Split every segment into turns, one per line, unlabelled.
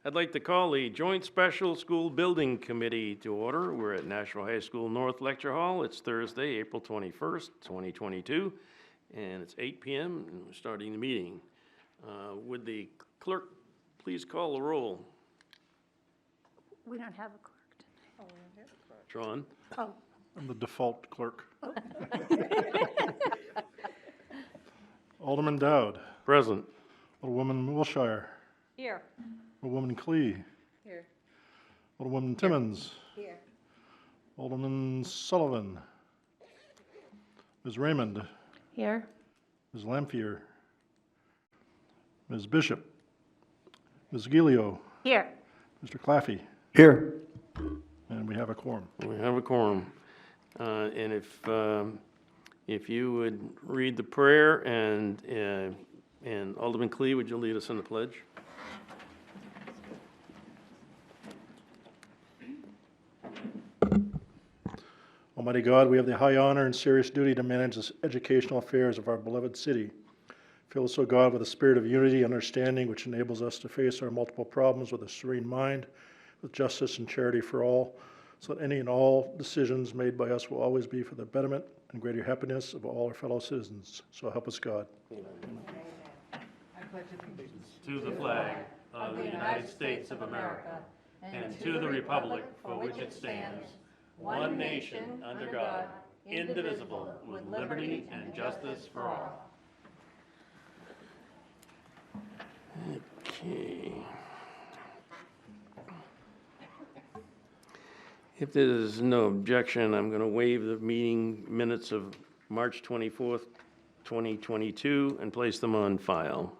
I'd like to call the Joint Special School Building Committee to order. We're at Nashua High School North Lecture Hall. It's Thursday, April 21st, 2022, and it's 8 p.m. and we're starting the meeting. Would the clerk please call the roll?
We don't have a clerk tonight.
John?
Oh,
I'm the default clerk. Alderman Dowd.
Present.
Alderwoman Wilshire.
here.
Alderwoman Klee.
Here.
Alderwoman Timmons.
Here.
Alderman Sullivan. Ms. Raymond.
Here.
Ms. Lampier. Ms. Bishop. Ms. Gilio.
Here.
Mr. Claffey.
Here.
And we have a quorum.
We have a quorum. And if you would read the prayer and Alderman Klee, would you lead us in the pledge?
Almighty God, we have the high honor and serious duty to manage the educational affairs of our beloved city. Fill us, O God, with a spirit of unity and understanding which enables us to face our multiple problems with a serene mind, with justice and charity for all, so that any and all decisions made by us will always be for the betterment and greater happiness of all our fellow citizens. So help us God.
To the flag of the United States of America and to the republic for which it stands, one nation, under God, indivisible, with liberty and justice for all. Okay. If there's no objection, I'm going to waive the meeting minutes of March 24th, 2022, and place them on file.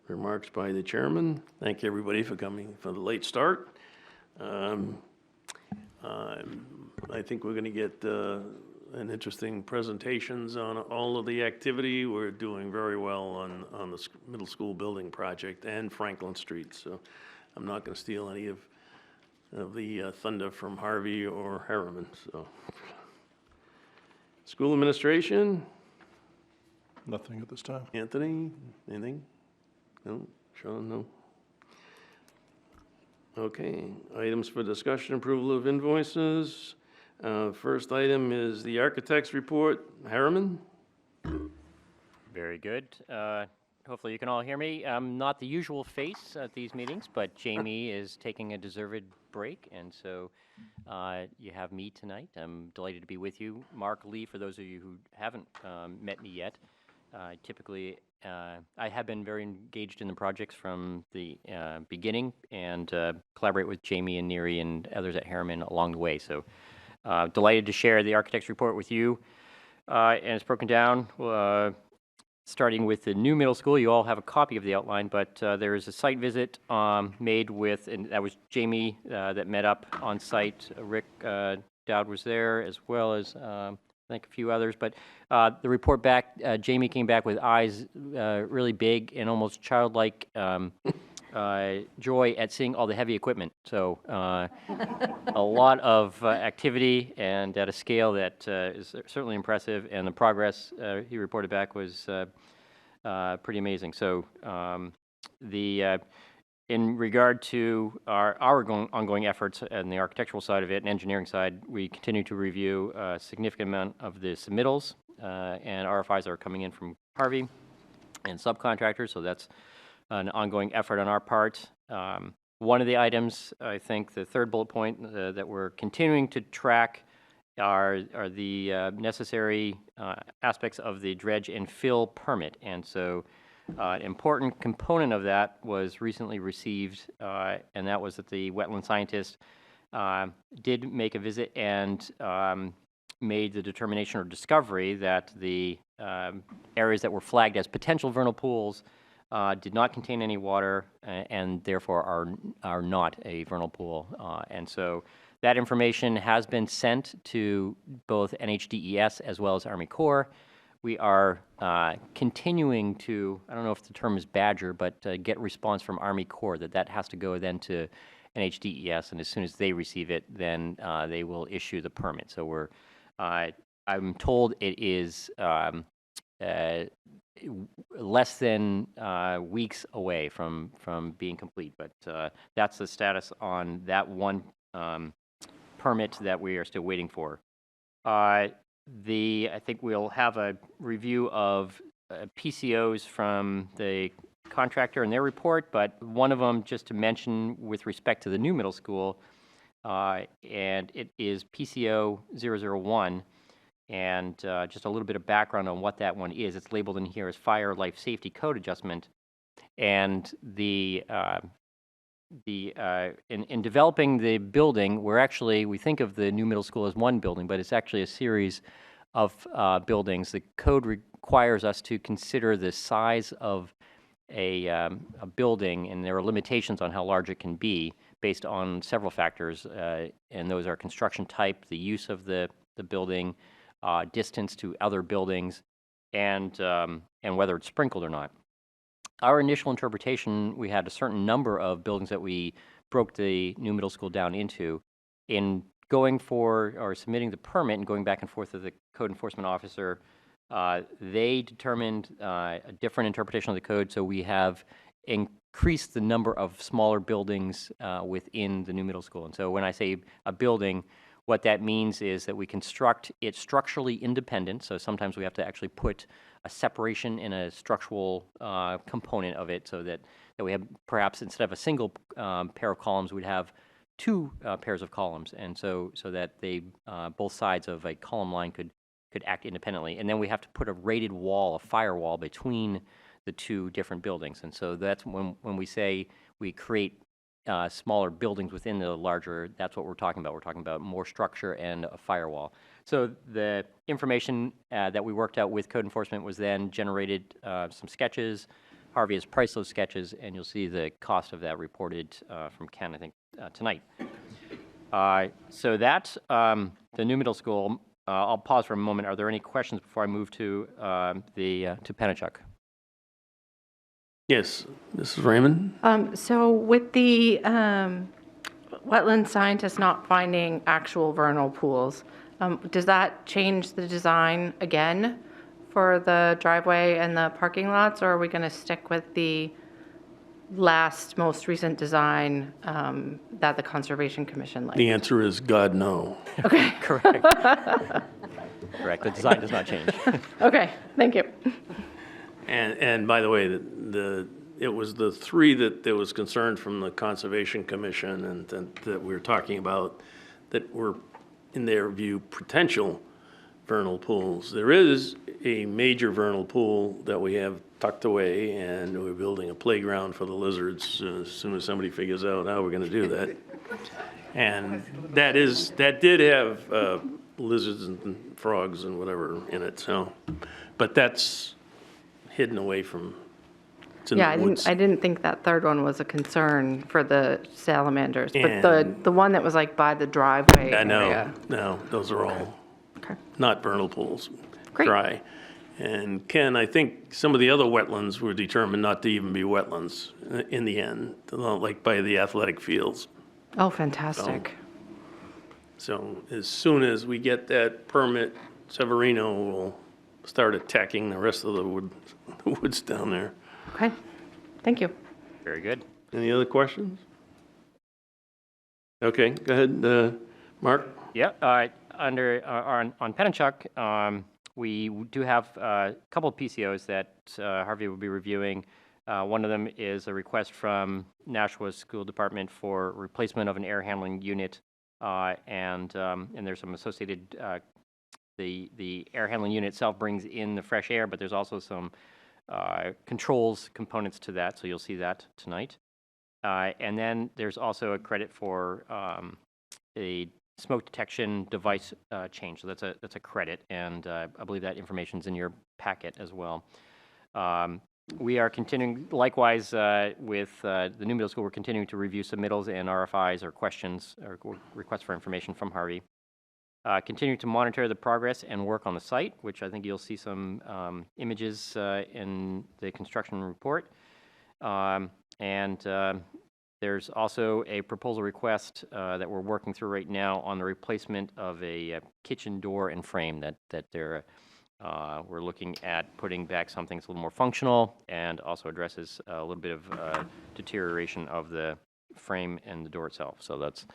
Remarks by the chairman. Thank you, everybody, for coming for the late start. I think we're going to get an interesting presentations on all of the activity. We're doing very well on the middle school building project and Franklin Street, so I'm not going to steal any of the thunder from Harvey or Harriman. So, school administration.
Nothing at this time.
Anthony, anything? No? Sean, no? Okay, items for discussion, approval of invoices. First item is the architect's report. Harriman?
Very good. Hopefully you can all hear me. I'm not the usual face at these meetings, but Jamie is taking a deserved break, and so you have me tonight. I'm delighted to be with you. Mark Lee, for those of you who haven't met me yet, typically I have been very engaged in the projects from the beginning and collaborate with Jamie and Neary and others at Harriman along the way. So delighted to share the architect's report with you. And it's broken down starting with the new middle school. You all have a copy of the outline, but there is a site visit made with, and that was Jamie that met up on site. Rick Dowd was there, as well as I think a few others. But the report back, Jamie came back with eyes really big and almost childlike joy at seeing all the heavy equipment. So a lot of activity and at a scale that is certainly impressive, and the progress he reported back was pretty amazing. So in regard to our ongoing efforts on the architectural side of it and engineering side, we continue to review a significant amount of the submittals and RFIs that are coming in from Harvey and subcontractors, so that's an ongoing effort on our part. One of the items, I think the third bullet point that we're continuing to track are the necessary aspects of the dredge and fill permit. And so an important component of that was recently received, and that was that the wetland scientist did make a visit and made the determination or discovery that the areas that were flagged as potential vernal pools did not contain any water and therefore are not a vernal pool. And so that information has been sent to both NHDES as well as Army Corps. We are continuing to, I don't know if the term is badger, but get response from Army Corps that has to go then to NHDES, and as soon as they receive it, then they will issue the permit. So I'm told it is less than weeks away from being complete. But that's the status on that one permit that we are still waiting for. I think we'll have a review of PCOs from the contractor and their report, but one of them, just to mention with respect to the new middle school, and it is PCO 001. And just a little bit of background on what that one is. It's labeled in here as Fire Life Safety Code Adjustment. And in developing the building, we think of the new middle school as one building, but it's actually a series of buildings. The code requires us to consider the size of a building, and there are limitations on how large it can be based on several factors, and those are construction type, the use of the building, distance to other buildings, and whether it's sprinkled or not. Our initial interpretation, we had a certain number of buildings that we broke the new middle school down into. In going for or submitting the permit and going back and forth with the code enforcement officer, they determined a different interpretation of the code, so we have increased the number of smaller buildings within the new middle school. And so when I say a building, what that means is that we construct it structurally independent, so sometimes we have to actually put a separation in a structural component of it, so that we have, perhaps instead of a single pair of columns, we'd have two pairs of columns, and so that they both sides of a column line could act independently. And then we have to put a rated wall, a firewall, between the two different buildings. And so that's when we say we create smaller buildings within the larger, that's what we're talking about. We're talking about more structure and a firewall. So the information that we worked out with code enforcement was then generated some sketches. Harvey has priced those sketches, and you'll see the cost of that reported from Ken, I think, tonight. So that's the new middle school. I'll pause for a moment. Are there any questions before I move to Penichalk?
Yes, Mrs. Raymond?
So with the wetland scientist not finding actual vernal pools, does that change the design again for the driveway and the parking lots, or are we going to stick with the most recent design that the Conservation Commission liked?
The answer is God, no.
Okay.
Correct. Correct. The design does not change.
Okay, thank you.
And by the way, it was the three that there was concern from the Conservation Commission and that we were talking about that were, in their view, potential vernal pools. There is a major vernal pool that we have tucked away, and we're building a playground for the lizards as soon as somebody figures out how we're going to do that. And that did have lizards and frogs and whatever in it. So, but that's hidden away from. It's in
Yeah,
the woods.
I didn't think that third one was a concern for the salamanders, but the one that was like by the driveway
I know.
area.
No, those are all
Okay.
not vernal pools.
Great.
Dry. And Ken, I think some of the other wetlands were determined not to even be wetlands in the end, like by the athletic fields.
Oh, fantastic.
So as soon as we get that permit, Severino will start attacking the rest of the woods down there.
Okay, thank you.
Very good.
Any other questions? Okay, go ahead, Mark.
Yeah, on Penichalk, we do have a couple of PCOs that Harvey will be reviewing. One of them is a request from Nashua School Department for replacement of an air handling unit, and there's some associated. The air handling unit itself brings in the fresh air, but there's also some controls components to that, so you'll see that tonight. And then there's also a credit for a smoke detection device change. So that's a credit, and I believe that information's in your packet as well. We are continuing, likewise, with the new middle school, we're continuing to review submittals and RFIs or questions or requests for information from Harvey. Continue to monitor the progress and work on the site, which I think you'll see some images in the construction report. There's also a proposal request that we're working through right now on the replacement of a kitchen door and frame that they're We're looking at putting back something that's a little more functional and also addresses a little bit of deterioration of the frame and the door itself. So that's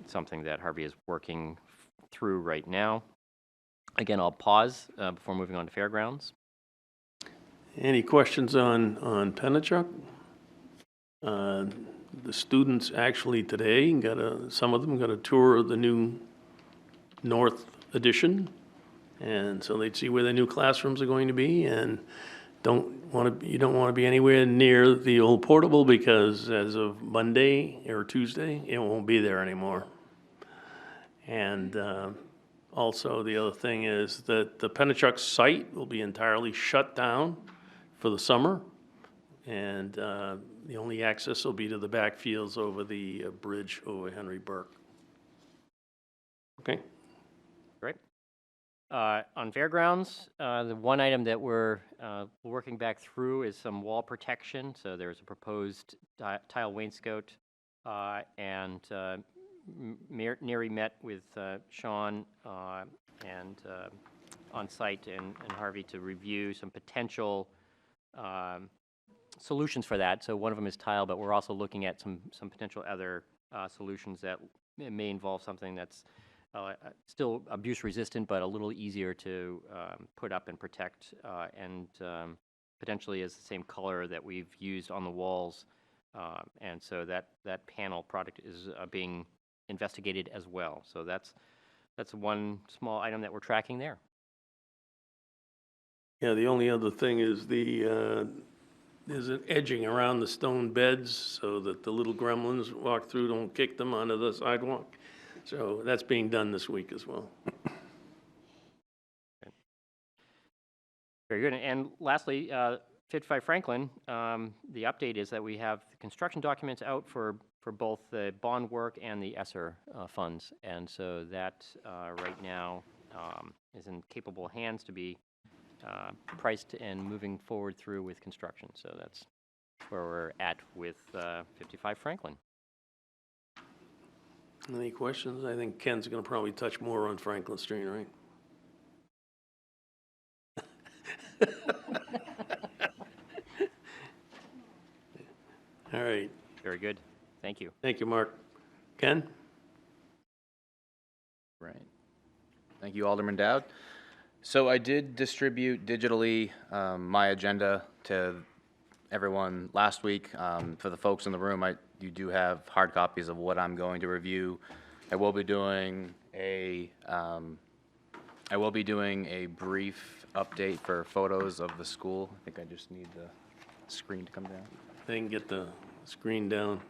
something that Harvey is working through right now. Again, I'll pause before moving on to fairgrounds.
Any questions on Penichalk? The students actually today some of them got a tour of the new North Addition, and so they'd see where the new classrooms are going to be, and you don't want to be anywhere near the old portable, because as of Monday or Tuesday, it won't be there anymore. And also, the other thing is that the Penichalk site will be entirely shut down for the summer, and the only access will be to the back fields over the bridge over Henry Burke. Okay.
Great. On fairgrounds, the one item that we're working back through is some wall protection. So there's a proposed tile wainscot, and Neri met with Sean and on site and Harvey to review some potential solutions for that. So one of them is tile, but we're also looking at some potential other solutions that may involve something that's still abuse resistant, but a little easier to put up and protect, and potentially is the same color that we've used on the walls. And so that panel product is being investigated as well. So that's one small item that we're tracking there.
Yeah, the only other thing is there's an edging around the stone beds so that the little gremlins walk through, don't kick them onto the sidewalk. So that's being done this week as well.
Very good. And lastly, 55 Franklin, the update is that we have the construction documents out for both the bond work and the ESSER funds. And so that right now is in capable hands to be priced and moving forward through with construction. So that's where we're at with 55 Franklin.
Any questions? I think Ken's going to probably touch more on Franklin Street, right? All right.
Very good. Thank you.
Thank you, Mark. Ken?
Right. Thank you, Alderman Dowd. So I did distribute digitally my agenda to everyone last week. For the folks in the room, you do have hard copies of what I'm going to review. I will be doing a brief update for photos of the school. I think I just need the screen to come down.
They can get the screen down.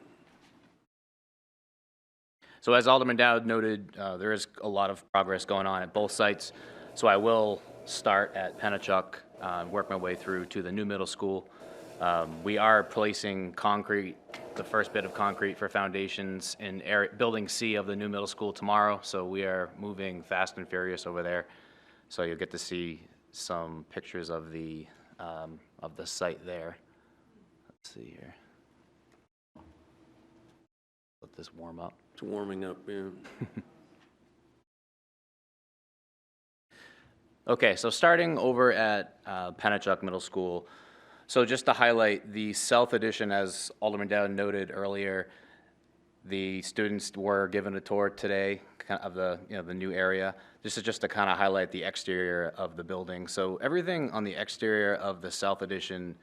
So as Alderman Dowd noted, there is a lot of progress going on at both sites. So I will start at Penichalk, work my way through to the new middle school. We are placing concrete, the first bit of concrete for foundations in building C of the new middle school tomorrow. So we are moving fast and furious over there. So you'll get to see some pictures of the site there. Let's see here. Let this warm up.
It's warming up, yeah.
Okay, so starting over at Penichalk Middle School. So just to highlight the South Addition, as Alderman Dowd noted earlier, the students were given a tour today of the new area. This is just to kind of highlight the exterior of the building. So everything on the exterior of the South Addition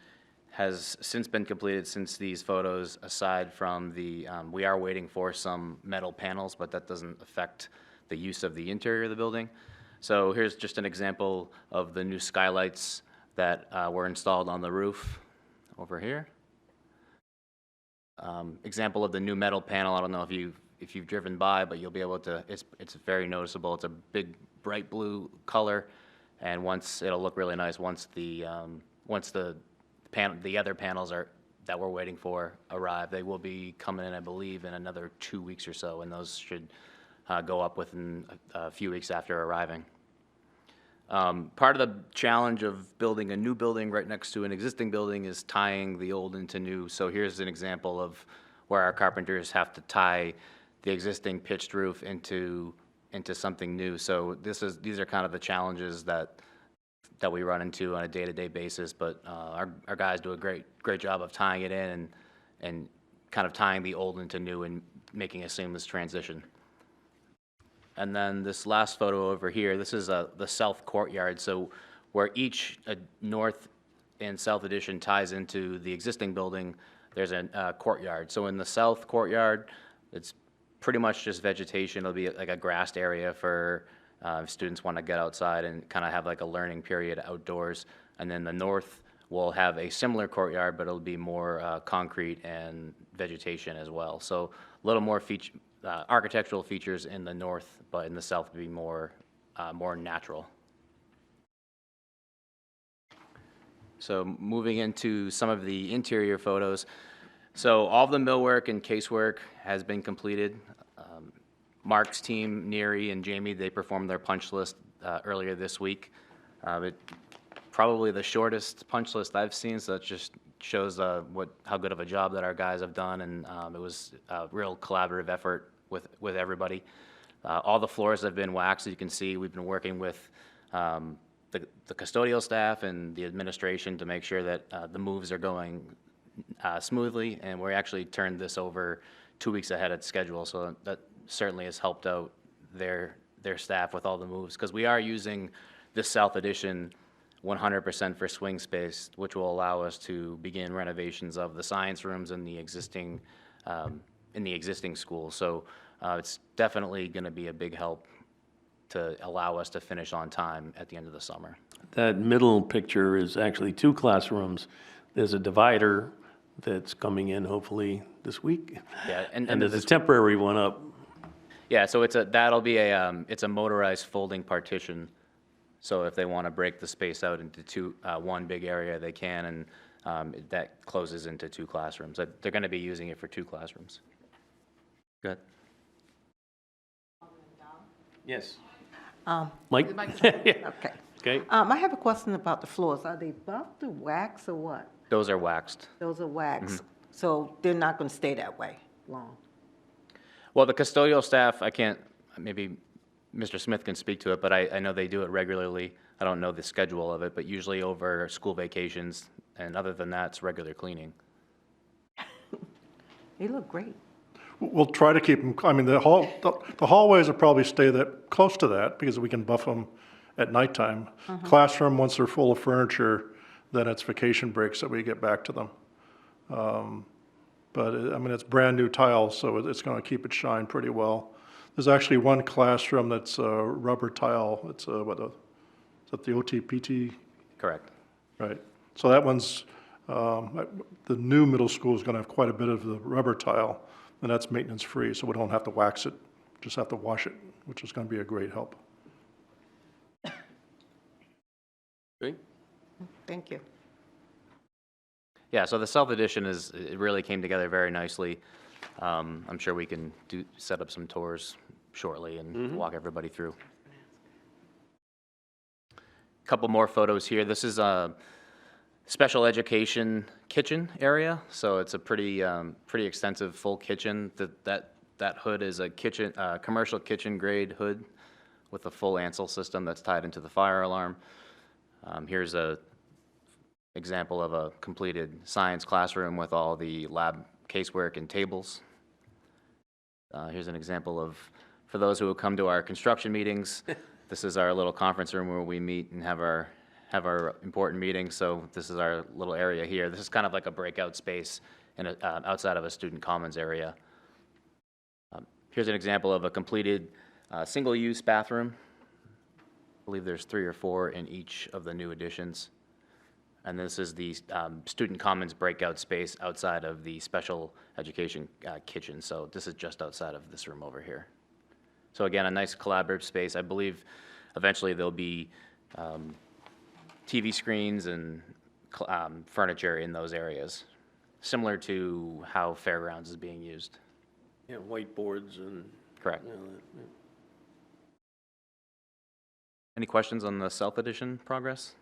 has since been completed since these photos, aside from the, we are waiting for some metal panels, but that doesn't affect the use of the interior of the building. So here's just an example of the new skylights that were installed on the roof over here. Example of the new metal panel. I don't know if you've driven by, but you'll be able to, it's very noticeable. It's a big bright blue color, and it'll look really nice once the other panels that we're waiting for arrive. They will be coming in, I believe, in another 2 weeks or so, and those should go up within a few weeks after arriving. Part of the challenge of building a new building right next to an existing building is tying the old into new. So here's an example of where our carpenters have to tie the existing pitched roof into something new. So these are kind of the challenges that that we run into on a day-to-day basis, but our guys do a great job of tying it in and kind of tying the old into new and making a seamless transition. And then this last photo over here, this is the south courtyard. So where each north and south addition ties into the existing building, there's a courtyard. So in the south courtyard, it's pretty much just vegetation. It'll be like a grassed area for if students want to get outside and kind of have like a learning period outdoors. And then the north will have a similar courtyard, but it'll be more concrete and vegetation as well. So a little more architectural features in the north, but in the south will be more natural. So moving into some of the interior photos. So all of the millwork and casework has been completed. Mark's team, Neary and Jamie, they performed their punch list earlier this week. Probably the shortest punch list I've seen, so it just shows how good of a job that our guys have done, and it was a real collaborative effort with everybody. All the floors have been waxed. As you can see, we've been working with the custodial staff and the administration to make sure that the moves are going smoothly, and we actually turned this over 2 weeks ahead of schedule, so that certainly has helped out their staff with all the moves, because we are using this south addition 100% for swing space, which will allow us to begin renovations of the science rooms in the existing school. So it's definitely going to be a big help to allow us to finish on time at the end of the summer.
That middle picture is actually 2 classrooms. There's a divider that's coming in hopefully this week.
Yeah,
and there's a temporary one up.
Yeah, so that'll be it's a motorized folding partition. So if they want to break the space out into one big area, they can, and that closes into 2 classrooms. They're going to be using it for 2 classrooms. Good.
Yes. Mike?
Okay.
Okay.
I have a question about the floors. Are they buffed or waxed or what?
Those are waxed.
Those are waxed, so they're not going to stay that way long.
Well, the custodial staff, maybe Mr. Smith can speak to it, but I know they do it regularly. I don't know the schedule of it, but usually over school vacations, and other than that, it's regular cleaning.
They look great.
We'll try to keep them, I mean, the hallways will probably stay that, close to that, because we can buff them at nighttime. Classroom, once they're full of furniture, then it's vacation breaks that we get back to them. But, I mean, it's brand-new tile, so it's going to keep it shine pretty well. There's actually one classroom that's rubber tile. It's, is that the OTPT?
Correct.
Right. So that one's, the new middle school is going to have quite a bit of the rubber tile, and that's maintenance-free, so we don't have to wax it, just have to wash it, which is going to be a great help.
Great.
Thank you.
Yeah, so the south addition it really came together very nicely. I'm sure we can set up some tours shortly and walk everybody through. A couple more photos here. This is a special education kitchen area, so it's a pretty extensive full kitchen. That hood is a commercial kitchen grade hood with a full Ansel system that's tied into the fire alarm. Here's a example of a completed science classroom with all the lab casework and tables. Here's an example for those who will come to our construction meetings, this is our little conference room where we meet and have our important meetings. So this is our little area here. This is kind of like a breakout space outside of a student commons area. Here's an example of a completed single-use bathroom. I believe there's 3 or 4 in each of the new additions. And this is the student commons breakout space outside of the special education kitchen. So this is just outside of this room over here. So again, a nice collaborative space. I believe eventually there'll be TV screens and furniture in those areas, similar to how Fairgrounds is being used.
Yeah, whiteboards and.
Correct.
You know,
Any questions on the South Addition progress?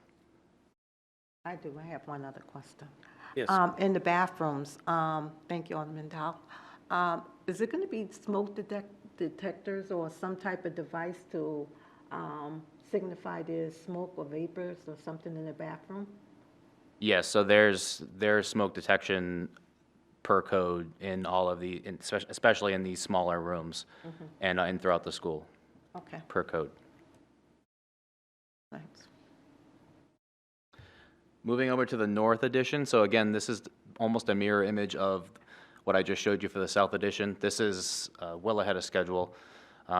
I do. I have one other question.
Yes.
In the bathrooms, thank you, Alderman Dow. Is it going to be smoke detectors or some type of device to signified as smoke or vapors or something in the bathroom?
Yes, so there's smoke detection per code in all of the, especially in these smaller rooms and throughout the school,
Okay,
per code.
thanks.
Moving over to the north addition, so again, this is almost a mirror image of what I just showed you for the south addition. This is well ahead of schedule.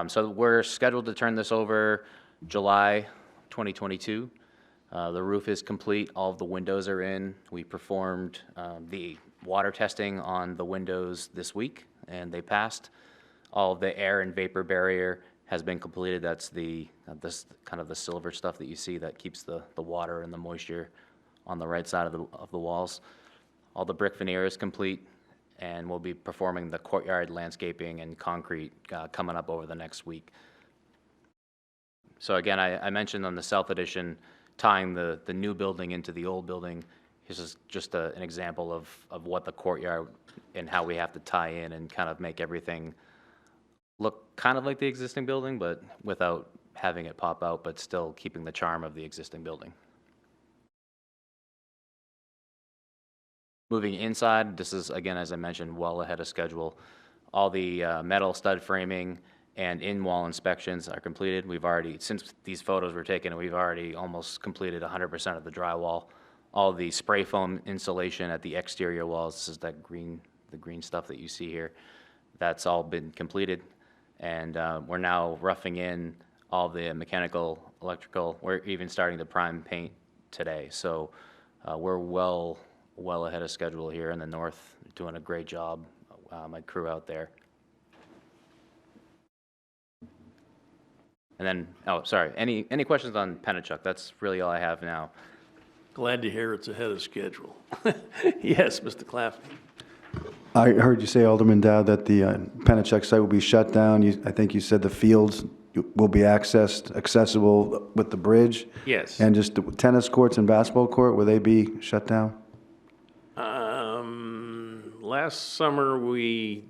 So we're scheduled to turn this over July 2022. The roof is complete, all of the windows are in. We performed the water testing on the windows this week, and they passed. All of the air and vapor barrier has been completed. That's this kind of the silver stuff that you see that keeps the water and the moisture on the right side of the walls. All the brick veneer is complete, and we'll be performing the courtyard landscaping and concrete coming up over the next week. So again, I mentioned on the south addition, tying the new building into the old building. This is just an example of what the courtyard and how we have to tie in and kind of make everything look kind of like the existing building, but without having it pop out, but still keeping the charm of the existing building. Moving inside, this is, again, as I mentioned, well ahead of schedule. All the metal stud framing and in-wall inspections are completed. We've already, since these photos were taken, we've already almost completed 100% of the drywall. All the spray foam insulation at the exterior walls, this is the green stuff that you see here, that's all been completed. And we're now roughing in all the mechanical, electrical. We're even starting to prime paint today. So we're well ahead of schedule here in the north, doing a great job, my crew out there. And then, oh, sorry, any questions on Penichalk? That's really all I have now.
Glad to hear it's ahead of schedule. Yes, Mr. Claffey.
I heard you say, Alderman Dow, that the Penichalk site will be shut down. I think you said the fields will be accessible with the bridge?
Yes.
And just the tennis courts and basketball court, will they be shut down?
Last summer, we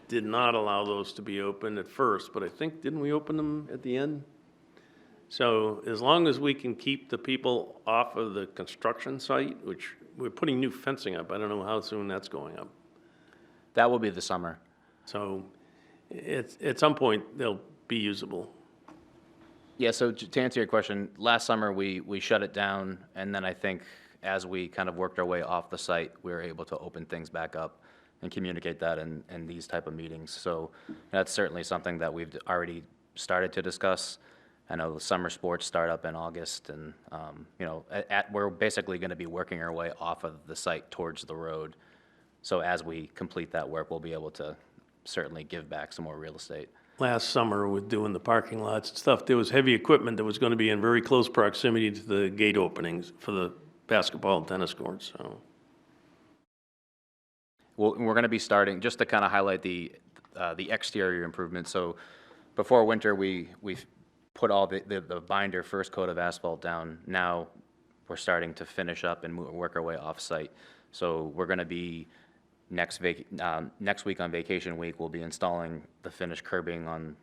did not allow those to be open at first, but I think, didn't we open them at the end? So as long as we can keep the people off of the construction site, which we're putting new fencing up, I don't know how soon that's going up.
That will be the summer.
So at some point, they'll be usable.
Yeah, so to answer your question, last summer we shut it down, and then I think as we kind of worked our way off the site, we were able to open things back up and communicate that in these type of meetings. So that's certainly something that we've already started to discuss. I know the summer sports start up in August, and we're basically going to be working our way off of the site towards the road. So as we complete that work, we'll be able to certainly give back some more real estate.
Last summer with doing the parking lots and stuff, there was heavy equipment that was going to be in very close proximity to the gate openings for the basketball and tennis courts, so.
Well, we're going to be starting, just to kind of highlight the exterior improvements. So before winter, we've put all the binder first coat of asphalt down. Now we're starting to finish up and work our way off-site. So we're going to be next week on vacation week, we'll be installing the finished curbing on,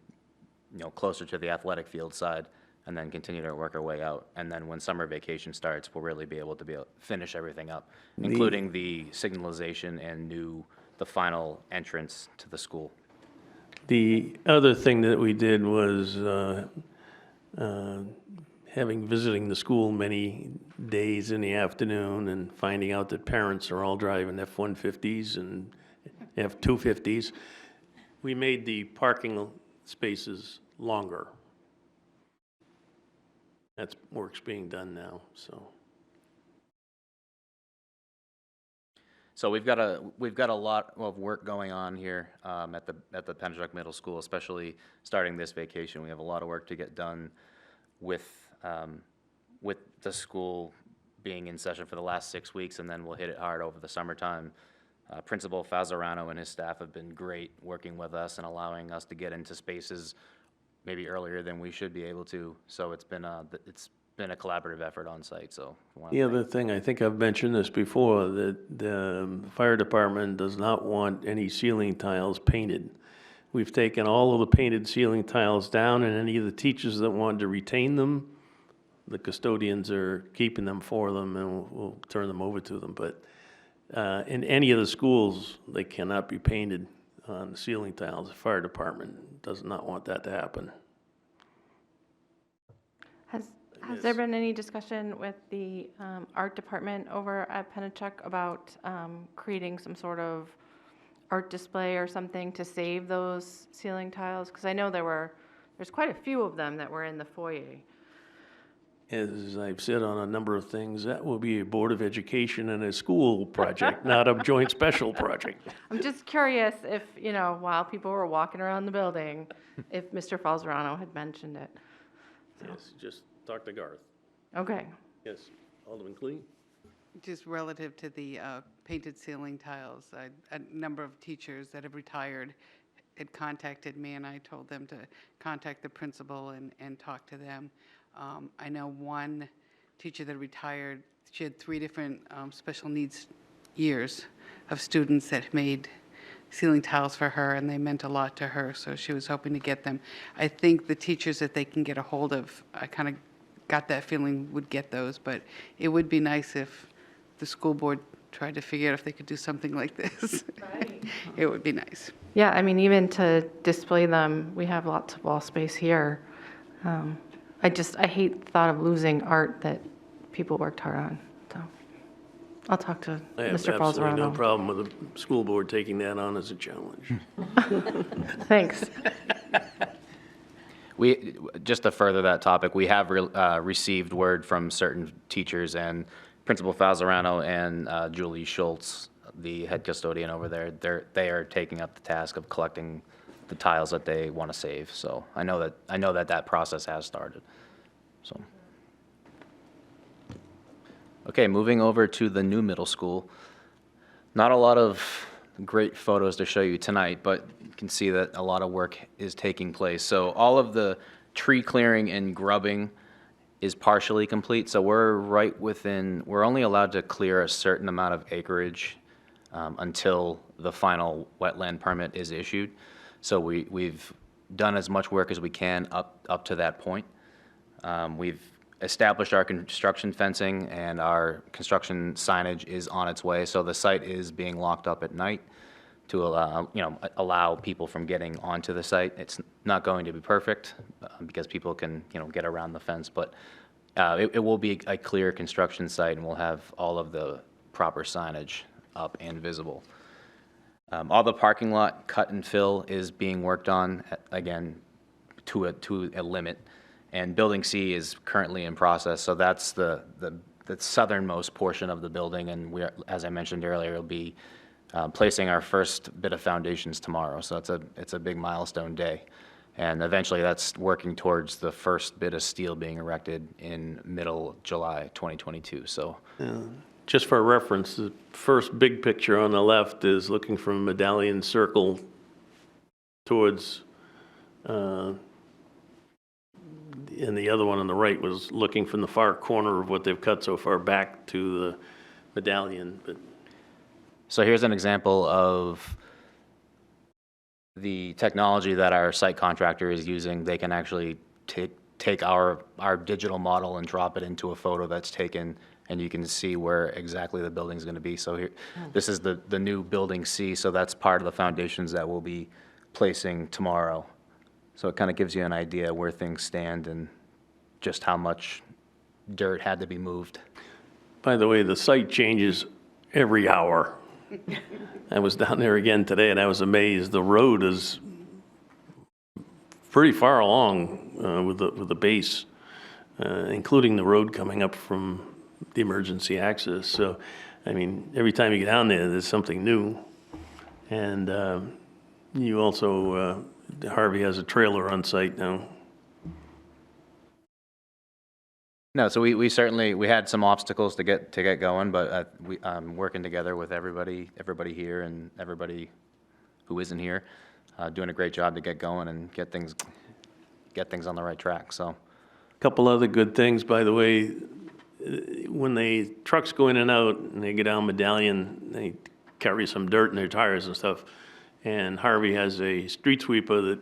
closer to the athletic field side, and then continue to work our way out. And then when summer vacation starts, we'll really be able to finish everything up, including the signalization and the final entrance to the school.
The other thing that we did was visiting the school many days in the afternoon and finding out that parents are all driving F-150s and F-250s. We made the parking spaces longer. That's work's being done now, so.
So we've got a lot of work going on here at the Penichalk Middle School, especially starting this vacation. We have a lot of work to get done with the school being in session for the last 6 weeks, and then we'll hit it hard over the summertime. Principal Fazarano and his staff have been great working with us and allowing us to get into spaces maybe earlier than we should be able to. So it's been a collaborative effort on site. So
The other thing, I think I've mentioned this before, that the fire department does not want any ceiling tiles painted. We've taken all of the painted ceiling tiles down, and any of the teachers that wanted to retain them, the custodians are keeping them for them, and we'll turn them over to them. But in any of the schools, they cannot be painted on the ceiling tiles. The fire department does not want that to happen.
Has there been any discussion with the art department over at Penichalk about creating some sort of art display or something to save those ceiling tiles? Because I know there's quite a few of them that were in the foyer.
As I've said on a number of things, that will be a Board of Education and a school project, not a joint special project.
I'm just curious if, while people were walking around the building, if Mr. Falzerano had mentioned it.
Yes, just talk to Garth.
Okay.
Yes, Alderman Clee?
Just relative to the painted ceiling tiles, a number of teachers that have retired had contacted me, and I told them to contact the principal and talk to them. I know one teacher that retired, she had 3 different special needs years of students that made ceiling tiles for her, and they meant a lot to her, so she was hoping to get them. I think the teachers that they can get a hold of, I kind of got that feeling would get those, but it would be nice if the school board tried to figure out if they could do something like this. Right. It would be nice.
Yeah, I mean, even to display them, we have lots of wall space here. I hate the thought of losing art that people worked hard on, so I'll talk to
I have
Mr.
absolutely no
Falzerano.
problem with the school board taking that on as a challenge.
Thanks.
Just to further that topic, we have received word from certain teachers, and Principal Falzerano and Julie Schultz, the head custodian over there, they are taking up the task of collecting the tiles that they want to save. So I know that process has started. So, okay, moving over to the new middle school. Not a lot of great photos to show you tonight, but you can see that a lot of work is taking place. So all of the tree clearing and grubbing is partially complete. So we're only allowed to clear a certain amount of acreage until the final wetland permit is issued. So we've done as much work as we can up to that point. We've established our construction fencing, and our construction signage is on its way. So the site is being locked up at night to allow people from getting onto the site. It's not going to be perfect because people can get around the fence, but it will be a clear construction site, and we'll have all of the proper signage up and visible. All the parking lot cut and fill is being worked on, again, to a limit. And Building C is currently in process, so that's the southernmost portion of the building, and as I mentioned earlier, we'll be placing our first bit of foundations tomorrow, so it's a big milestone day. And eventually that's working towards the first bit of steel being erected in middle July 2022, so.
Just for reference, the first big picture on the left is looking from Medallion Circle towards, and the other one on the right was looking from the far corner of what they've cut so far back to the Medallion. But
So here's an example of the technology that our site contractor is using. They can actually take our digital model and drop it into a photo that's taken, and you can see where exactly the building's going to be. So here, this is the new Building C, so that's part of the foundations that we'll be placing tomorrow. So it kind of gives you an idea where things stand and just how much dirt had to be moved.
by the way, the site changes every hour. I was down there again today, and I was amazed. The road is pretty far along with the base, including the road coming up from the emergency access. So, I mean, every time you get down there, there's something new. And you also, Harvey has a trailer on site now.
No, so we certainly, we had some obstacles to get going, but working together with everybody here and everybody who isn't here, doing a great job to get going and get things on the right track, so.
A couple other good things, by the way. When the trucks go in and out and they get down Medallion, they carry some dirt in their tires and stuff. and Harvey has a street sweeper that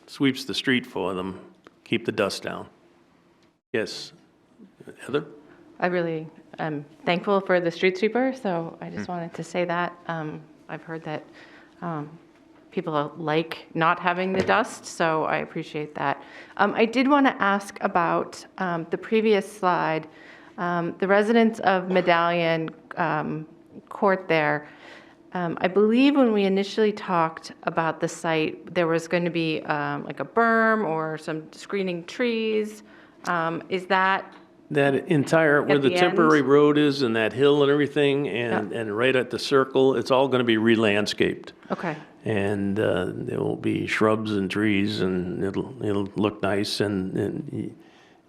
sweeps the street for them, keep the dust down. Yes, Heather?
I really am thankful for the street sweeper, so I just wanted to say that. I've heard that people like not having the dust, so I appreciate that. I did want to ask about the previous slide, the residents of Medallion Court there. I believe when we initially talked about the site, there was going to be like a berm or some screening trees. Is that
That entire, where
At
the
the
temporary
end?
road is and that hill and everything, and right at the circle, it's all gonna be re-landscaped.
okay?
And there will be shrubs and trees, and it'll look nice, and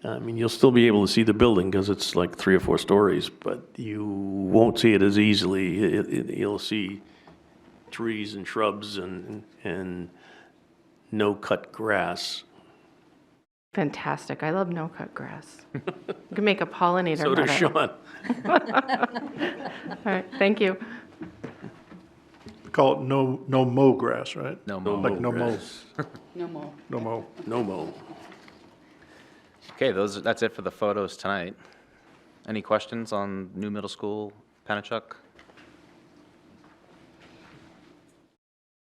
I mean, you'll still be able to see the building, because it's like 3 or 4 stories, but you won't see it as easily. You'll see trees and shrubs and no-cut grass.
Fantastic. I love no-cut grass. You can make a pollinator
So does
meadow.
Sean.
All right, thank you.
Call it no mow grass, right?
No
No
more.
Like no mow,
grass.
No more.
no mow.
No mo.
Okay, that's it for the photos tonight. Any questions on new middle school, Penichalk?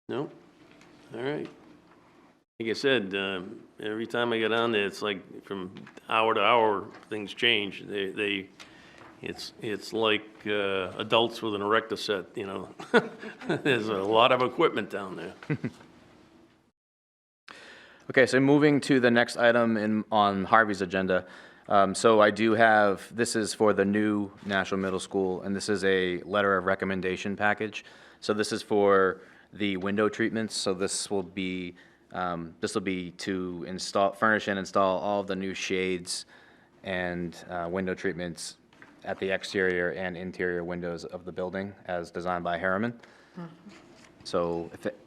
No? All right. Like I said, every time I get on there, it's like from hour to hour, things change. It's like adults with an erector set, you know? There's a lot of equipment down there.
Okay, so moving to the next item on Harvey's agenda. So I do have, this is for the new Nashua Middle School, and this is a letter of recommendation package. So this is for the window treatments. So this will be to install, furnish and install all of the new shades and window treatments at the exterior and interior windows of the building as designed by Harriman. So if it,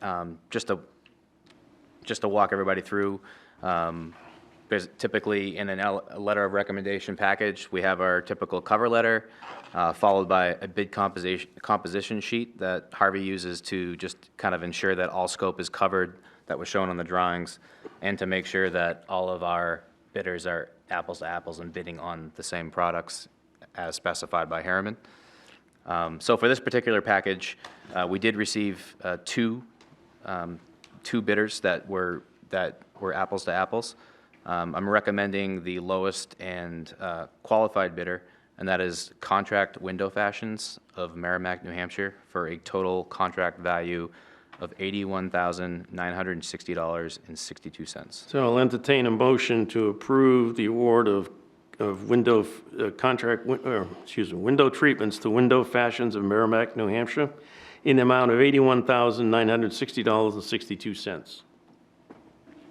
just to walk everybody through, there's typically in a letter of recommendation package, we have our typical cover letter, followed by a bid composition sheet that Harvey uses to just kind of ensure that all scope is covered that was shown on the drawings, and to make sure that all of our bidders are apples to apples and bidding on the same products as specified by Harriman. So for this particular package, we did receive two bidders that were apples to apples. I'm recommending the lowest and qualified bidder, and that is Contract Window Fashions of Merrimack, New Hampshire, for a total contract value of $81,960.62.
So I'll entertain a motion to approve the award of window window treatments to Window Fashions of Merrimack, New Hampshire, in the amount of $81,960.62.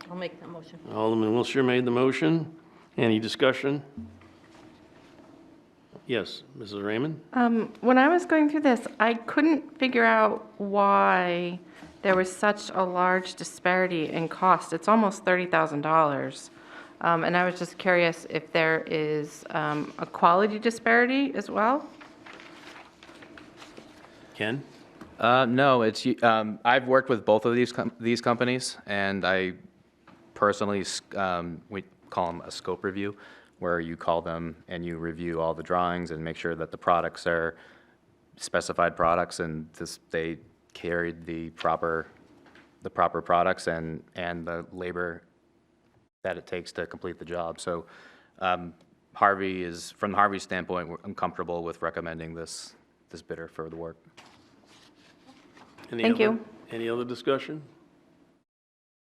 I'll make that motion.
Alderman Wilshire made the motion. Any discussion? Yes, Mrs. Raymond?
When I was going through this, I couldn't figure out why there was such a large disparity in cost. It's almost $30,000. And I was just curious if there is a quality disparity as well?
Ken?
No, it's, I've worked with both of these companies, and I personally, we call them a scope review, where you call them and you review all the drawings and make sure that the products are specified products, and they carried the proper products and the labor that it takes to complete the job. So Harvey is, from Harvey's standpoint, I'm comfortable with recommending this bidder for the work.
Thank you.
Any other discussion?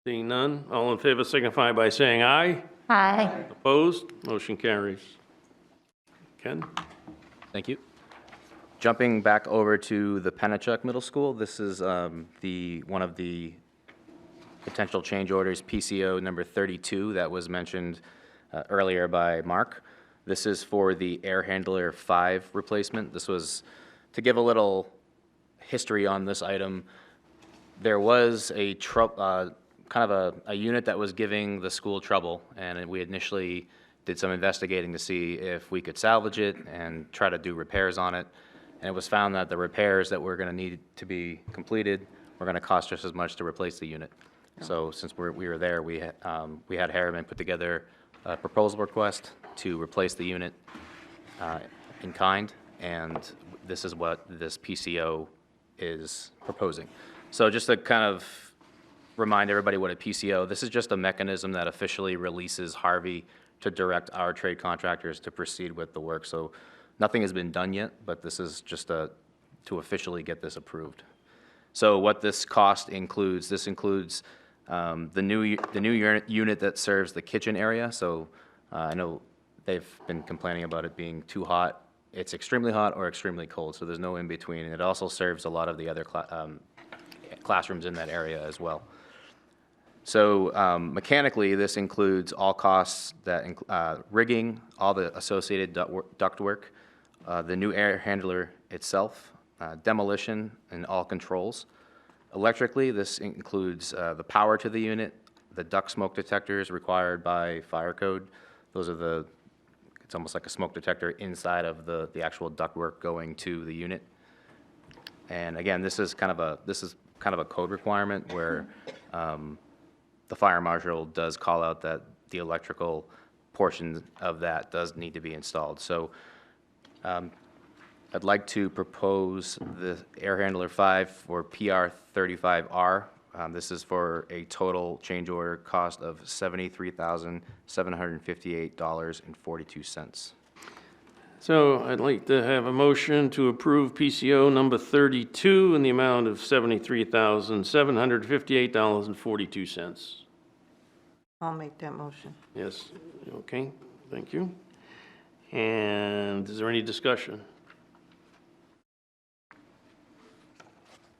Seeing none, all in favor signify by saying aye.
Aye.
Opposed? Motion carries. Ken?
Thank you. Jumping back over to the Penichalk Middle School, this is one of the potential change orders, PCO number 32, that was mentioned earlier by Mark. This is for the Air Handler 5 replacement. This was, to give a little history on this item, there was a kind of a unit that was giving the school trouble, and we initially did some investigating to see if we could salvage it and try to do repairs on it. And it was found that the repairs that were going to need to be completed were going to cost just as much to replace the unit. So since we were there, we had Harriman put together a proposal request to replace the unit in kind, and this is what this PCO is proposing. So just to kind of remind everybody what a PCO, this is just a mechanism that officially releases Harvey to direct our trade contractors to proceed with the work. So nothing has been done yet, but this is just to officially get this approved. So what this cost includes, this includes the new unit that serves the kitchen area. So I know they've been complaining about it being too hot. It's extremely hot or extremely cold, so there's no in between. And it also serves a lot of the other classrooms in that area as well. So mechanically, this includes all costs that rigging, all the associated ductwork, the new air handler itself, demolition, and all controls. Electrically, this includes the power to the unit, the duct smoke detectors required by fire code. Those are it's almost like a smoke detector inside of the actual ductwork going to the unit. And again, this is kind of a code requirement where the fire marshal does call out that the electrical portion of that does need to be installed. So I'd like to propose the Air Handler 5 for PR 35R. This is for a total change order cost of $73,758.42.
So I'd like to have a motion to approve PCO number 32 in the amount of $73,758.42.
I'll make that motion.
Yes, okay, thank you. And is there any discussion?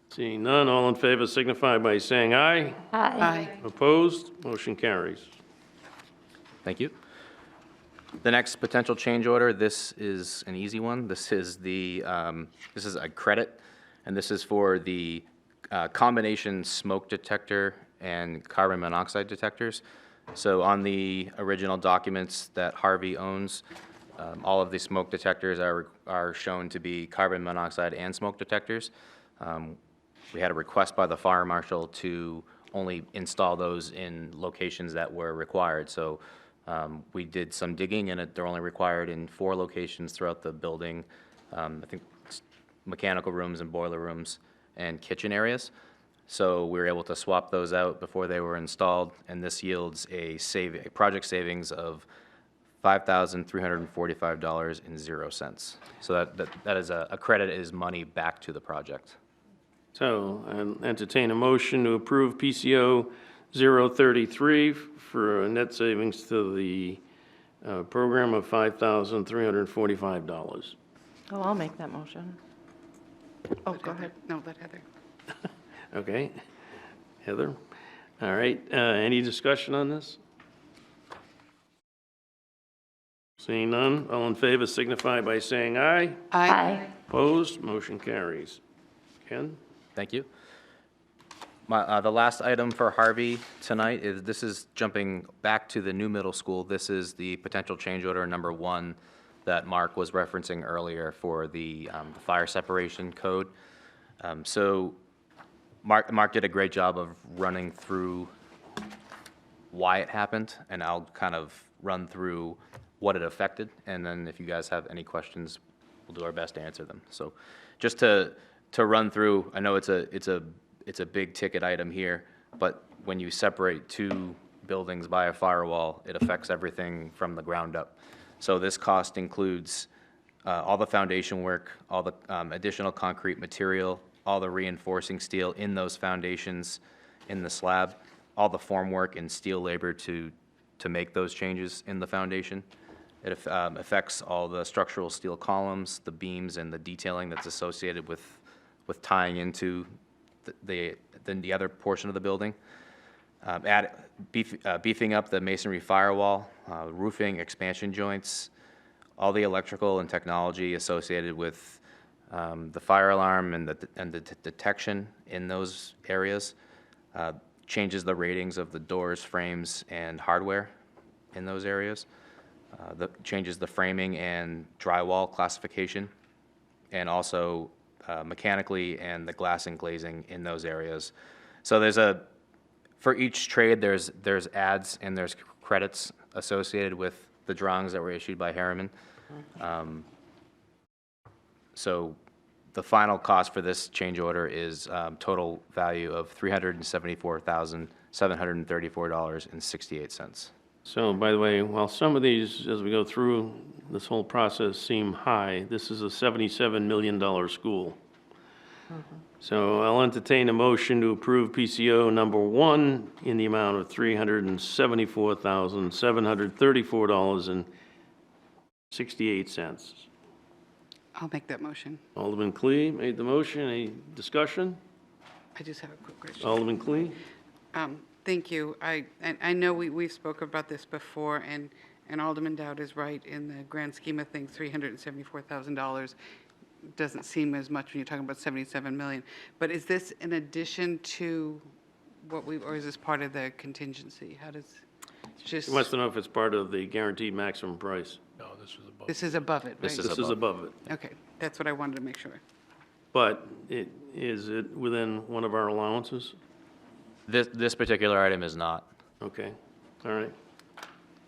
Seeing none, all in favor signify by saying aye.
Aye.
Opposed? Motion carries.
Thank you. The next potential change order, this is an easy one. This is this is a credit, and this is for the combination smoke detector and carbon monoxide detectors. So on the original documents that Harvey owns, all of the smoke detectors are shown to be carbon monoxide and smoke detectors. We had a request by the fire marshal to only install those in locations that were required. So we did some digging, and they're only required in 4 locations throughout the building. I think mechanical rooms and boiler rooms and kitchen areas. So we were able to swap those out before they were installed, and this yields a project savings of $5,345.00. So that is a credit is money back to the project.
So I'll entertain a motion to approve PCO 033 for a net savings to the program of $5,345.
Oh, I'll make that motion. Oh, go ahead.
No, let Heather.
Okay. Heather? All right, any discussion on this? Seeing none, all in favor signify by saying aye.
Aye.
Opposed? Motion carries. Ken?
Thank you. The last item for Harvey tonight is, this is jumping back to the new middle school. This is the potential change order number 1 that Mark was referencing earlier for the fire separation code. So Mark did a great job of running through why it happened, and I'll kind of run through what it affected, and then if you guys have any questions, we'll do our best to answer them. So just to run through, I know it's a big ticket item here, but when you separate 2 buildings by a firewall, it affects everything from the ground up. So this cost includes all the foundation work, all the additional concrete material, all the reinforcing steel in those foundations in the slab, all the form work and steel labor to make those changes in the foundation. It affects all the structural steel columns, the beams, and the detailing that's associated with tying into the other portion of the building. Beefing up the masonry firewall, roofing, expansion joints, all the electrical and technology associated with the fire alarm and the detection in those areas, changes the ratings of the doors, frames, and hardware in those areas, changes the framing and drywall classification, and also mechanically and the glass and glazing in those areas. So for each trade, there's ads and there's credits associated with the drawings that were issued by Harriman. So the final cost for this change order is total value of $374,734.68.
So, by the way, while some of these, as we go through this whole process, seem high, this is a $77 million school. So I'll entertain a motion to approve PCO number 1 in the amount of $374,734.68.
I'll make that motion.
Alderman Clee made the motion. Any discussion?
I just have a quick question.
Alderman Clee?
Thank you. I know we've spoken about this before, and Alderman Dowd is right. In the grand scheme of things, $374,000 doesn't seem as much when you're talking about 77 million. But is this in addition to what or is this part of the contingency? How does, it's just,
He wants to know if it's part of the guaranteed maximum price.
this is above it, right?
This
This is above it.
Okay, that's what I wanted to make sure.
But is it within one of our allowances?
This particular item is not.
Okay, all right.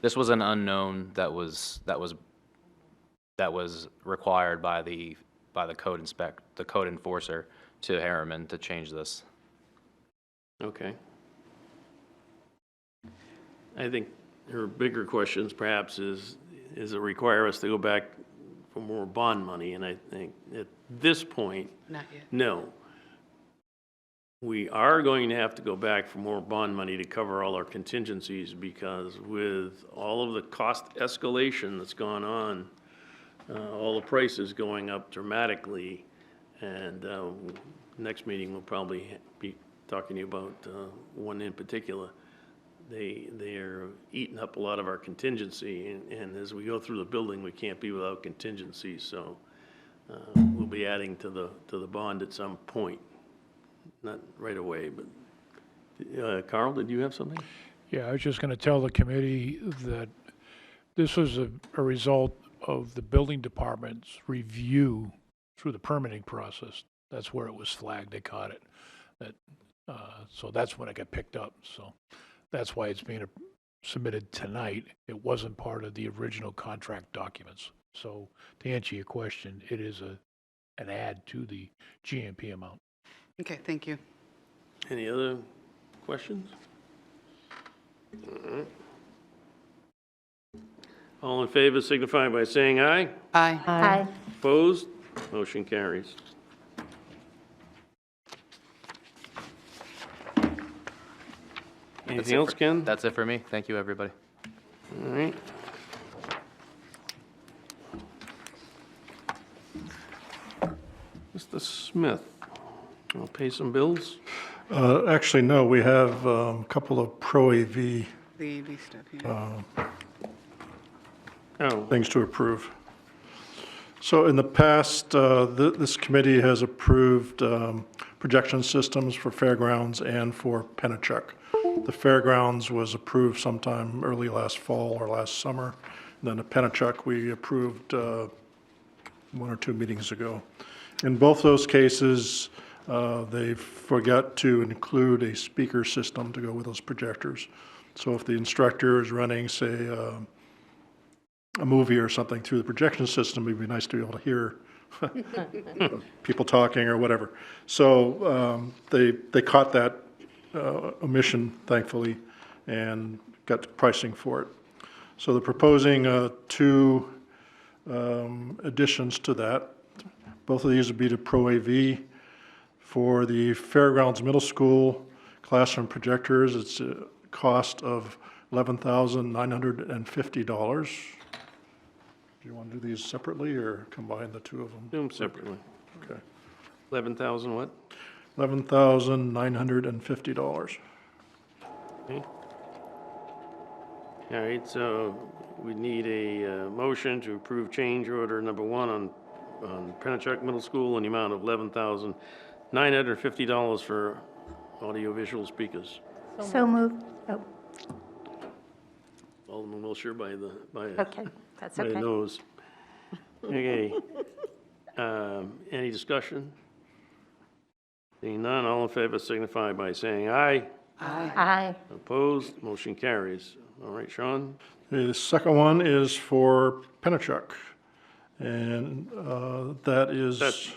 This was an unknown that was required by the code enforcer to Harriman to change this.
Okay. I think her bigger questions perhaps is it require us to go back for more bond money? And I think at this point,
Not yet.
no. We are going to have to go back for more bond money to cover all our contingencies because with all of the cost escalation that's gone on, all the prices going up dramatically, and next meeting we'll probably be talking to you about one in particular. They are eating up a lot of our contingency, and as we go through the building, we can't be without contingencies. So we'll be adding to the bond at some point, not right away. But Carl, did you have something?
Yeah, I was just going to tell the committee that this was a result of the building department's review through the permitting process. That's where it was flagged. They caught it. So that's when it got picked up. So that's why it's being submitted tonight. It wasn't part of the original contract documents. So to answer your question, it is an add to the GMP amount.
Okay, thank you.
Any other questions? All in favor signify by saying aye.
Aye.
Aye.
Opposed? Motion carries. Anything else, Ken?
That's it for me. Thank you, everybody.
All right. Mr. Smith, I'll pay some bills.
Actually, no, we have a couple of Pro AV
The AV stuff, yeah.
Oh,
things to approve. So in the past, this committee has approved projection systems for fairgrounds and for Penichalk. The fairgrounds was approved sometime early last fall or last summer. And then the Penichalk we approved 1 or 2 meetings ago. In both those cases, they forgot to include a speaker system to go with those projectors. So if the instructor is running, say, a movie or something through the projection system, it'd be nice to be able to hear people talking or whatever. So they caught that omission, thankfully, and got pricing for it. So they're proposing 2 additions to that. Both of these would be to Pro AV. For the Fairgrounds Middle School classroom projectors, it's a cost of $11,950. Do you want to do these separately or combine the 2 of them?
do them separately.
Okay.
11,000 what?
$11,950.
Okay. All right, so we need a motion to approve change order number 1 on Penichalk Middle School in the amount of $11,950 for audiovisual speakers.
So moved. Oh,
Alderman Wilshire by the
okay, that's
by the
okay.
nose. Okay. Any discussion? Seeing none, all in favor signify by saying aye.
Aye.
Opposed, motion carries. All right, Sean?
Okay, the second one is for Penichalk. And that is,
That's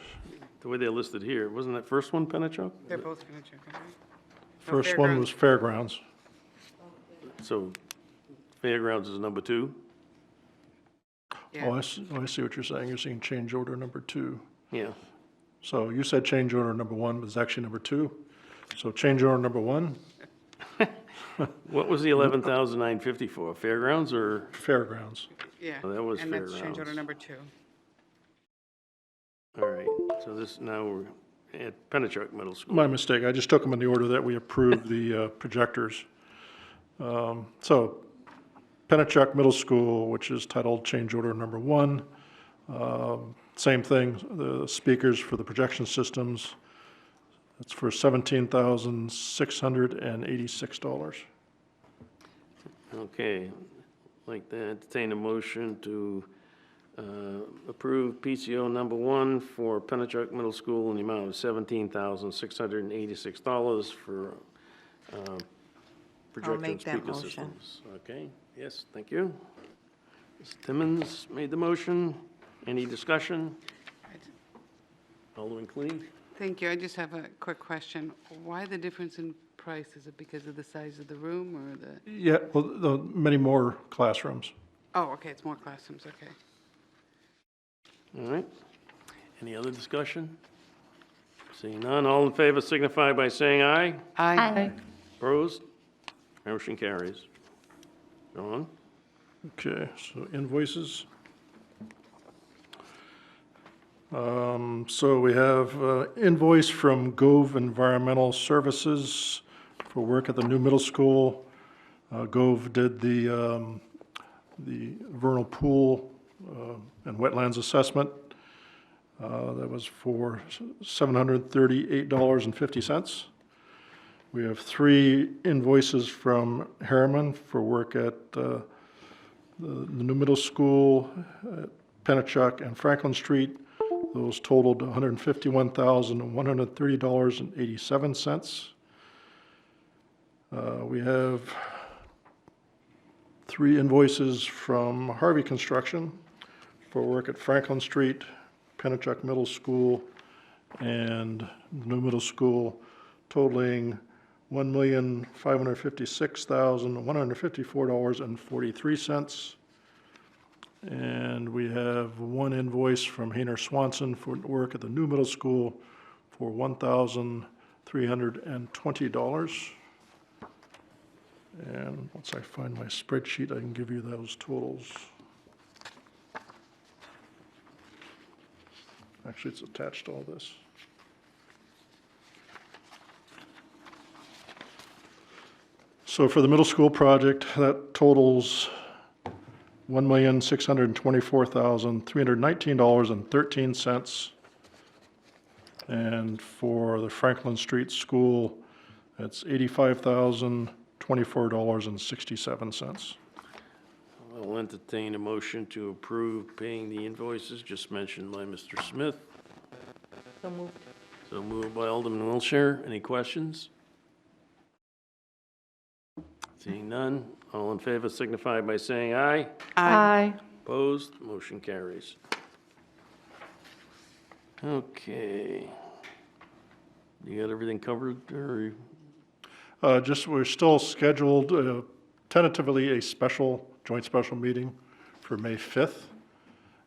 the way they're listed here. Wasn't that first one Penichalk?
They're both going to check, right?
first one was Fairgrounds.
So Fairgrounds is number 2?
Yeah.
Oh, I see what you're saying. You're saying change order number 2.
Yeah.
So you said change order number 1, but it's actually number 2. So change order number 1,
What was the 11,950 for? Fairgrounds or?
Fairgrounds.
Yeah.
Oh, that was
And that's change order
Fairgrounds.
number 2.
All right, so this, now we're at Penichalk Middle School.
My mistake. I just took them in the order that we approved the projectors. So Penichalk Middle School, which is titled change order number 1. Same thing, the speakers for the projection systems. It's for $17,686.
Okay, like to entertain a motion to approve PCO number 1 for Penichalk Middle School in the amount of $17,686 for projection
make that
speaker
motion.
systems. Okay, yes, thank you. Ms. Timmons made the motion. Any discussion? Alderman Cleve?
Thank you. I just have a quick question. Why the difference in price? Is it because of the size of the room or the,
Yeah, well, many more classrooms.
oh, okay, it's more classrooms, okay.
All right. Any other discussion? Seeing none, all in favor signify by saying aye.
Aye.
Opposed? Motion carries. John?
Okay, so invoices. So we have invoice from Gove Environmental Services for work at the new middle school. Gove did the vernal pool and wetlands assessment. That was for $738.50. We have 3 invoices from Harriman for work at the new middle school, at Penichalk and Franklin Street. Those totaled $151,130.87. We have 3 invoices from Harvey Construction for work at Franklin Street, Penichalk Middle School, and New Middle School, totaling $1,556,154.43. And we have 1 invoice from Hayner Swanson for work at the new middle school for $1,320. And once I find my spreadsheet, I can give you those totals. Actually, it's attached to all this. So for the middle school project, that totals $1,624,319.13. And for the Franklin Street School, that's $85,024.67.
I'll entertain a motion to approve paying the invoices just mentioned by Mr. Smith.
So moved.
So moved by Alderman Wiltshire. Any questions? Seeing none, all in favor signify by saying aye.
Aye.
Opposed, motion carries. Okay. You got everything covered, or?
Just, we're still scheduled tentatively a joint special meeting for May 5th.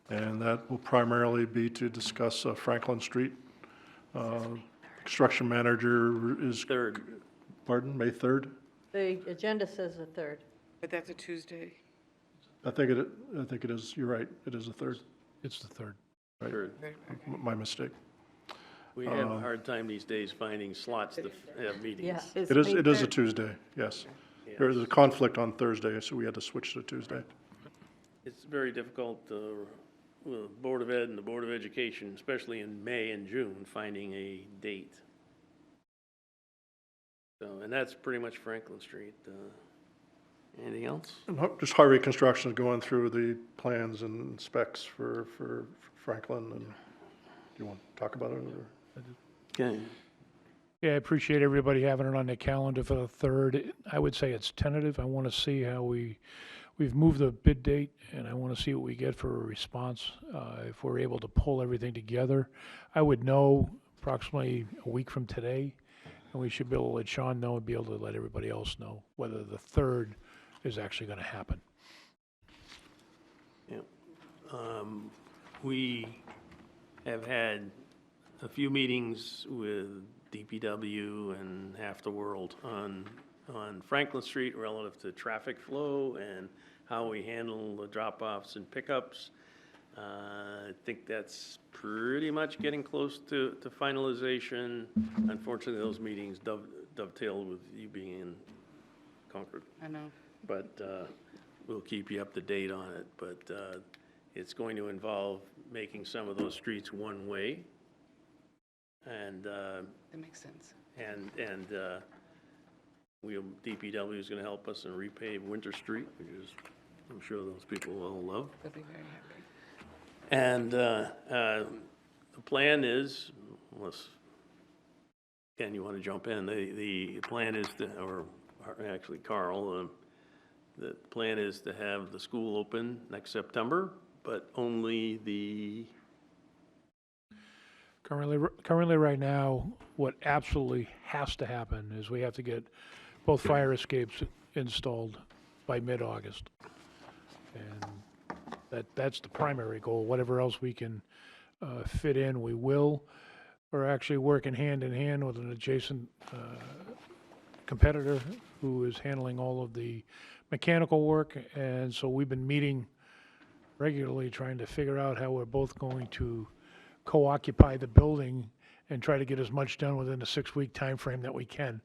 And that will primarily be to discuss Franklin Street. Construction manager is.
3rd.
Pardon, May 3rd?
The agenda says the 3rd.
But that's a Tuesday.
I think it is, you're right, it is the 3rd.
It's the 3rd.
Right.
3rd.
My mistake.
We have a hard time these days finding slots to have meetings.
Yeah.
It is a Tuesday, yes. There is a conflict on Thursday, so we had to switch to Tuesday.
It's very difficult, with the Board of Ed and the Board of Education, especially in May and June, finding a date. So, and that's pretty much Franklin Street. Anything else?
And just Harvey Construction is going through the plans and specs for Franklin, and do you want to talk about it? Or?
Okay.
Yeah, I appreciate everybody having it on their calendar for the 3rd. I would say it's tentative. I want to see how we've moved the bid date, and I want to see what we get for a response. If we're able to pull everything together, I would know approximately a week from today, and we should be able to let Sean know and be able to let everybody else know whether the 3rd is actually going to happen.
Yeah. We have had a few meetings with DPW and half the world on Franklin Street relative to traffic flow and how we handle the drop-offs and pickups. I think that's pretty much getting close to finalization. Unfortunately, those meetings dovetailed with you being in Concord.
I know.
But we'll keep you up to date on it. But it's going to involve making some of those streets one-way. And
That makes sense.
DPW is going to help us and repave Winter Street, which is, I'm sure those people will love.
They'll be very happy.
And the plan is, unless, Ken, you want to jump in, the plan is to, or actually Carl, the plan is to have the school open next September, but only the,
Currently, right now, what absolutely has to happen is we have to get both fire escapes installed by mid-August. And that's the primary goal. Whatever else we can fit in, we will. We're actually working hand in hand with an adjacent competitor who is handling all of the mechanical work. And so we've been meeting regularly, trying to figure out how we're both going to co-occupy the building and try to get as much done within the 6-week time frame that we can.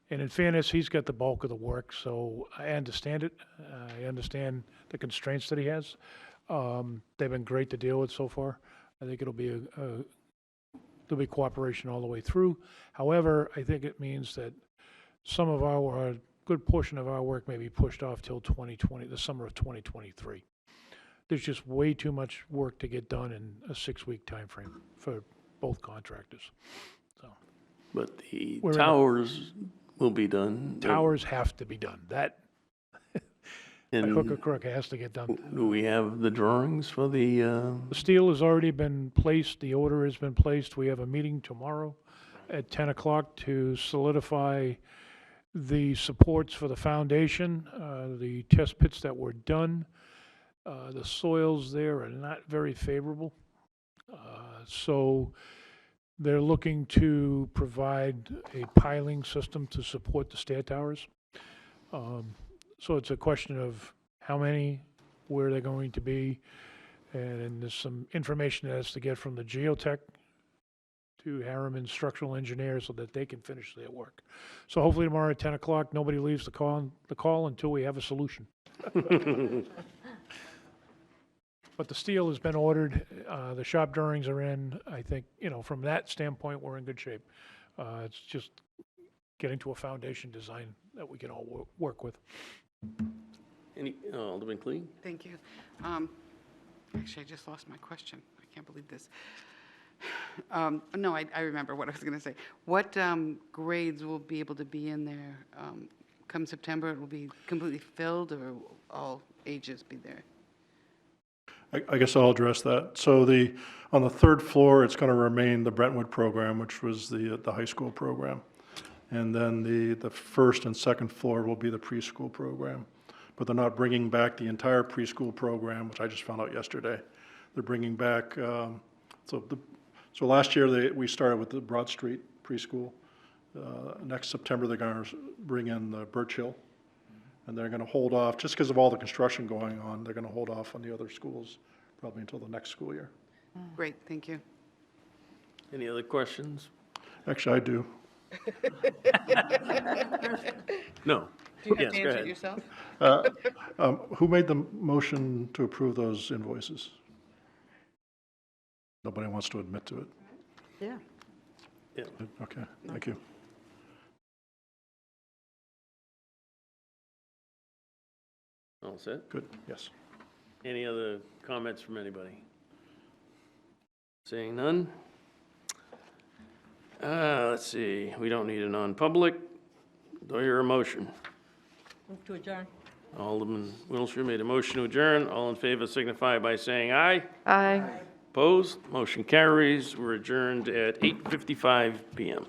And in fairness, he's got the bulk of the work, so I understand it. I understand the constraints that he has. They've been great to deal with so far. I think it'll be there'll be cooperation all the way through. However, I think it means that some of a good portion of our work may be pushed off till 2020, the summer of 2023. There's just way too much work to get done in a 6-week time frame for both contractors. So
but the
We're in
towers will be done.
towers have to be done. That, by hook or
And
crook, has to get done.
do we have the drawings for the,
The steel has already been placed, the order has been placed. We have a meeting tomorrow at 10 o'clock to solidify the supports for the foundation, the test pits that were done. The soils there are not very favorable. So they're looking to provide a piling system to support the stair towers. So it's a question of how many, where they're going to be, and there's some information that has to get from the geotech to Harriman Structural Engineers so that they can finish their work. So hopefully tomorrow at 10 o'clock, nobody leaves the call until we have a solution. But the steel has been ordered, the shop drawings are in. I think, from that standpoint, we're in good shape. It's just getting to a foundation design that we can all work with.
Alderman Clee?
Thank you. Actually, I just lost my question. I can't believe this. No, I remember what I was going to say. What grades will be able to be in there come September? It will be completely filled, or all ages be there?
I guess I'll address that. So on the 3rd floor, it's going to remain the Brentwood program, which was the high school program. And then the 1st and 2nd floor will be the preschool program. But they're not bringing back the entire preschool program, which I just found out yesterday. They're bringing back, so last year we started with the Broad Street preschool. Next September, they're going to bring in the Birch Hill. And they're going to hold off, just because of all the construction going on, they're going to hold off on the other schools probably until the next school year.
Great, thank you.
Any other questions?
Actually, I do.
No.
Do you have
Yes,
to
go
answer
ahead.
it yourself?
Who made the motion to approve those invoices? Nobody wants to admit to it.
Yeah.
Yeah.
Okay, thank you.
All set?
Good, yes.
Any other comments from anybody? Seeing none? Let's see, we don't need a non-public. Do I hear a motion?
Move to adjourn.
Alderman Wiltshire made a motion to adjourn. All in favor signify by saying aye.
Aye.
Opposed? Motion carries. We're adjourned at 8:55 PM.